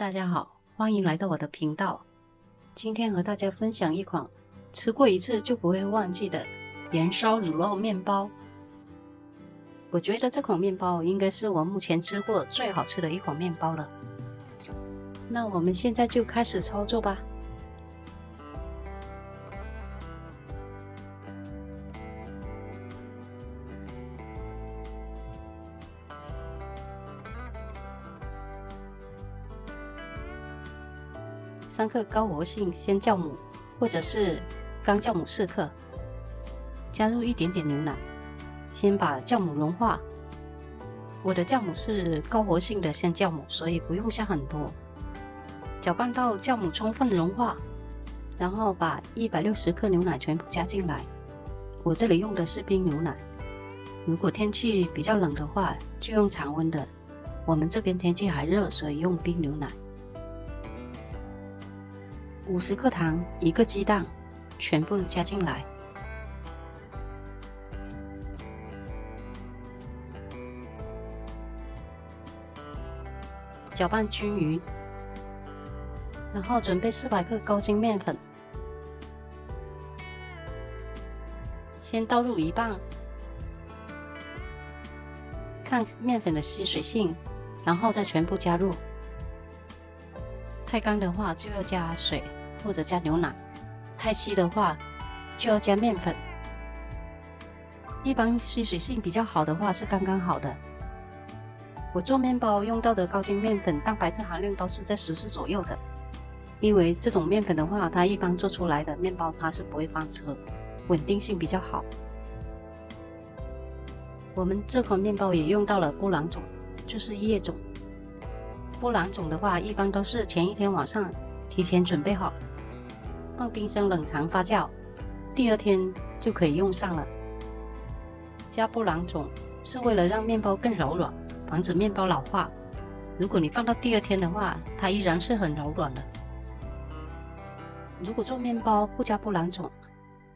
大家好，欢迎来到我的频道。今天和大家分享一款吃过一次就不会忘记的盐烧乳酪面包。我觉得这款面包应该是我目前吃过最好吃的一款面包了。那我们现在就开始操作吧。3克高活性鲜酵母，或者是干酵母4克，加入一点点牛奶，先把酵母融化。我的酵母是高活性的鲜酵母，所以不用下很多。搅拌到酵母充分融化，然后把160克牛奶全部加进来。我这里用的是冰牛奶，如果天气比较冷的话，就用常温的。我们这边天气还热，所以用冰牛奶。50克糖，1个鸡蛋，全部加进来。搅拌均匀，然后准备400克高筋面粉，先倒入一半，看面粉的吸水性，然后再全部加入。太干的话就要加水或者加牛奶，太稀的话就要加面粉。一般吸水性比较好的话是刚刚好的。我做面包用到的高筋面粉蛋白质含量都是在14左右的，因为这种面粉的话，它一般做出来的面包它是不会翻车，稳定性比较好。我们这款面包也用到了布朗种，就是叶种。布朗种的话，一般都是前一天晚上提前准备好，放冰箱冷藏发酵，第二天就可以用上了。加布朗种是为了让面包更柔软，防止面包老化。如果你放到第二天的话，它依然是很柔软的。如果做面包不加布朗种，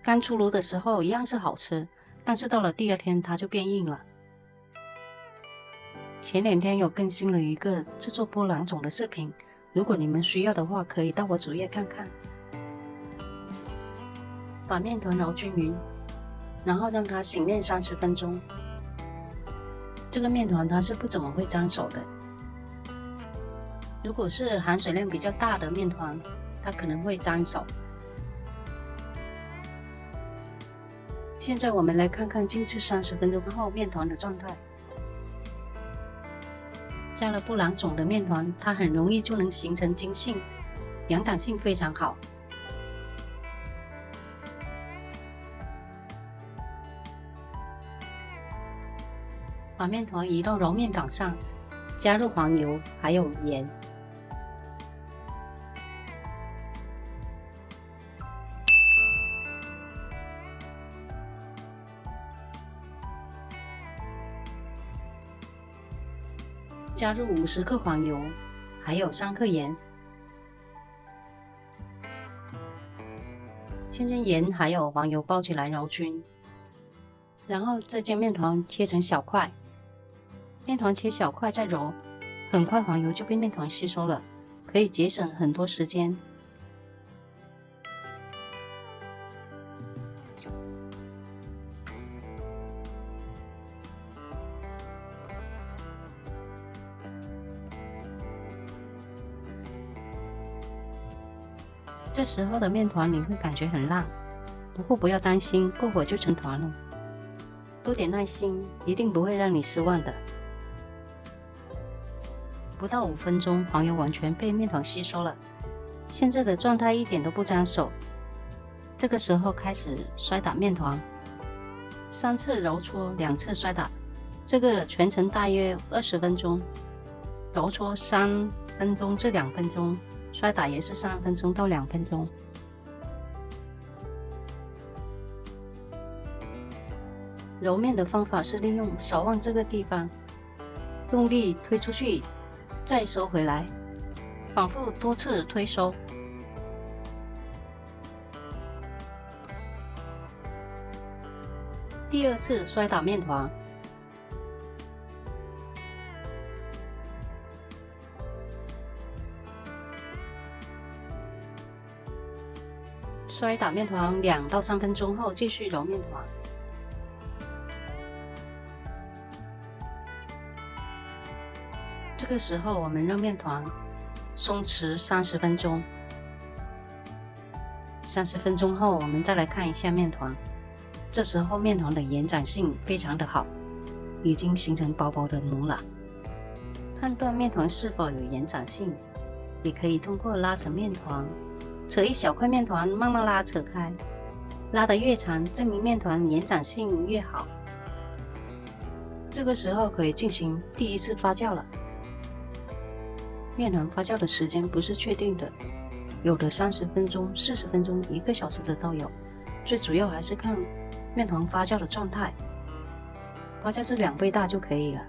刚出炉的时候一样是好吃，但是到了第二天它就变硬了。前2天有更新了一个制作布朗种的视频，如果你们需要的话，可以到我主页看看。把面团揉均匀，然后让它醒面30分钟。这个面团它是不怎么会粘手的，如果是含水量比较大的面团，它可能会粘手。现在我们来看看静置30分钟后面团的状态。加了布朗种的面团，它很容易就能形成筋性，延展性非常好。把面团移到揉面板上，加入黄油还有盐。加入50克黄油，还有3克盐。先将盐还有黄油包起来揉均，然后再将面团切成小块。面团切小块再揉，很快黄油就被面团吸收了，可以节省很多时间。这时候的面团你会感觉很烂，不过不要担心，过会就成团了。多点耐心，一定不会让你失望的。不到5分钟，黄油完全被面团吸收了，现在的状态一点都不粘手。这个时候开始摔打面团，3次揉搓，2次摔打，这个全程大约20分钟，揉搓3分钟至2分钟，摔打也是3分钟到2分钟。揉面的方法是利用手腕这个地方，用力推出去，再收回来，反复多次推收。第2次摔打面团，摔打面团2到3分钟后，继续揉面团。这个时候，我们让面团松弛30分钟。30分钟后，我们再来看一下面团。这时候面团的延展性非常的好，已经形成薄薄的膜了。判断面团是否有延展性，也可以通过拉扯面团，扯一小块面团慢慢拉扯开，拉得越长，证明面团延展性越好。这个时候可以进行第一次发酵了。面团发酵的时间不是确定的，有的30分钟、40分钟、1个小时的都有。最主要还是看面团发酵的状态，发酵至2倍大就可以了。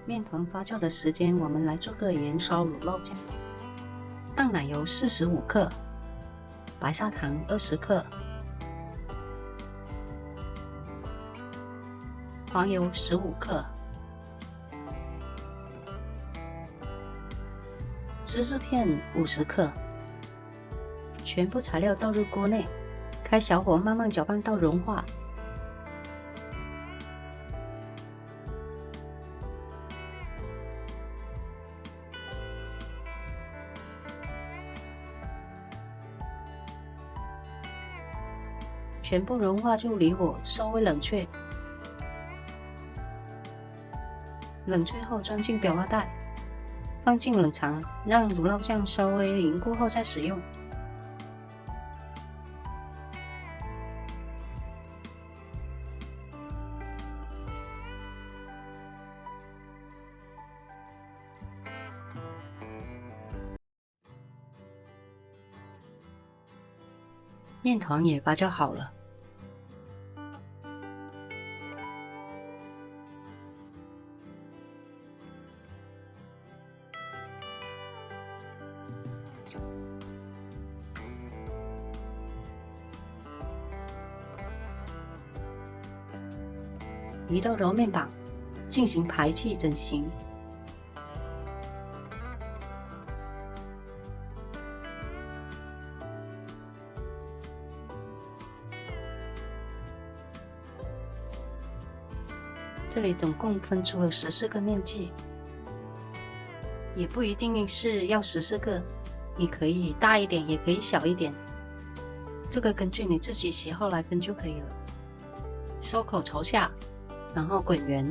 面团发酵的时间，我们来做个盐烧乳酪酱。淡奶油45克，白砂糖20克，黄油15克，芝士片50克。全部材料倒入锅内，开小火慢慢搅拌到融化。全部融化就离火，稍微冷却。冷却后装进裱花袋，放进冷藏，让乳酪酱稍微凝固后再使用。面团也发酵好了。移到揉面板，进行排气整形。这里总共分出了14个面剂，也不一定是要14个，你可以大一点，也可以小一点，这个根据你自己喜好来分就可以了。收口朝下，然后滚圆。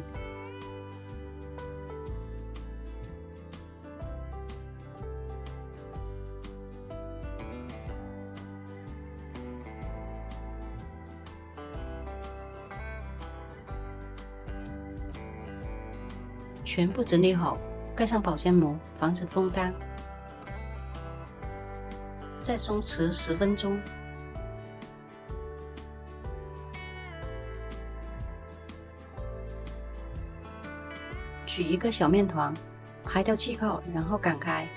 全部整理好，盖上保鲜膜，防止风干。再松弛10分钟。取一个小面团，拍掉气泡，然后擀开。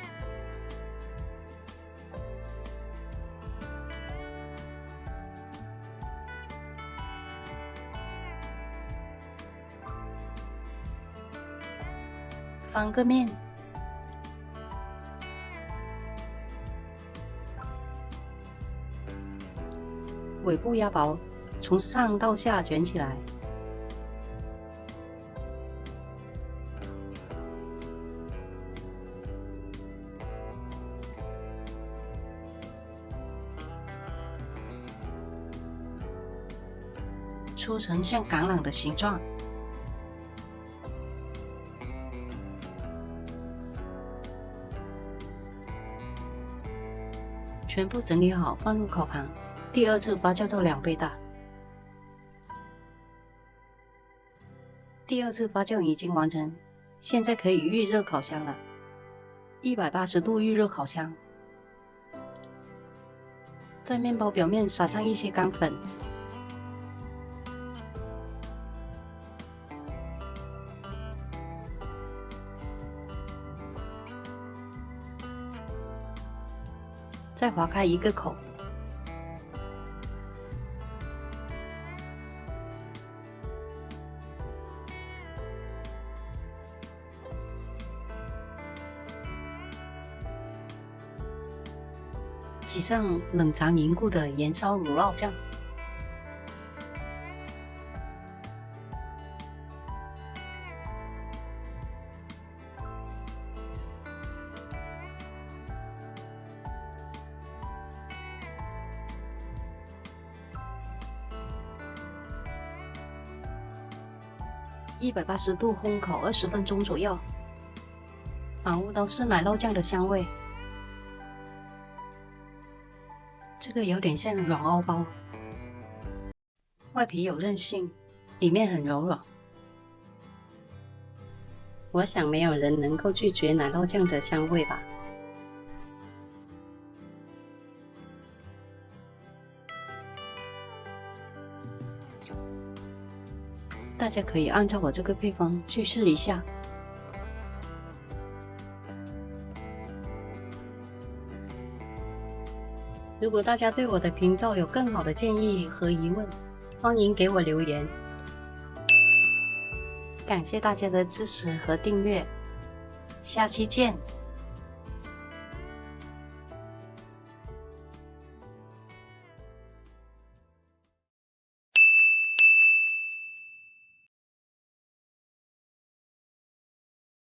翻个面，尾部压薄，从上到下卷起来。搓成像橄榄的形状。全部整理好，放入烤盘，第2次发酵到2倍大。第2次发酵已经完成，现在可以预热烤箱了。180度预热烤箱，在面包表面撒上一些干粉。再划开一个口，挤上冷藏凝固的盐烧乳酪酱。180度烘烤20分钟左右，满屋都是奶酪酱的香味。这个有点像软欧包，外皮有韧性，里面很柔软。我想没有人能够拒绝奶酪酱的香味吧。大家可以按照我这个配方去试一下。如果大家对我的频道有更好的建议和疑问，欢迎给我留言。感谢大家的支持和订阅，下期见。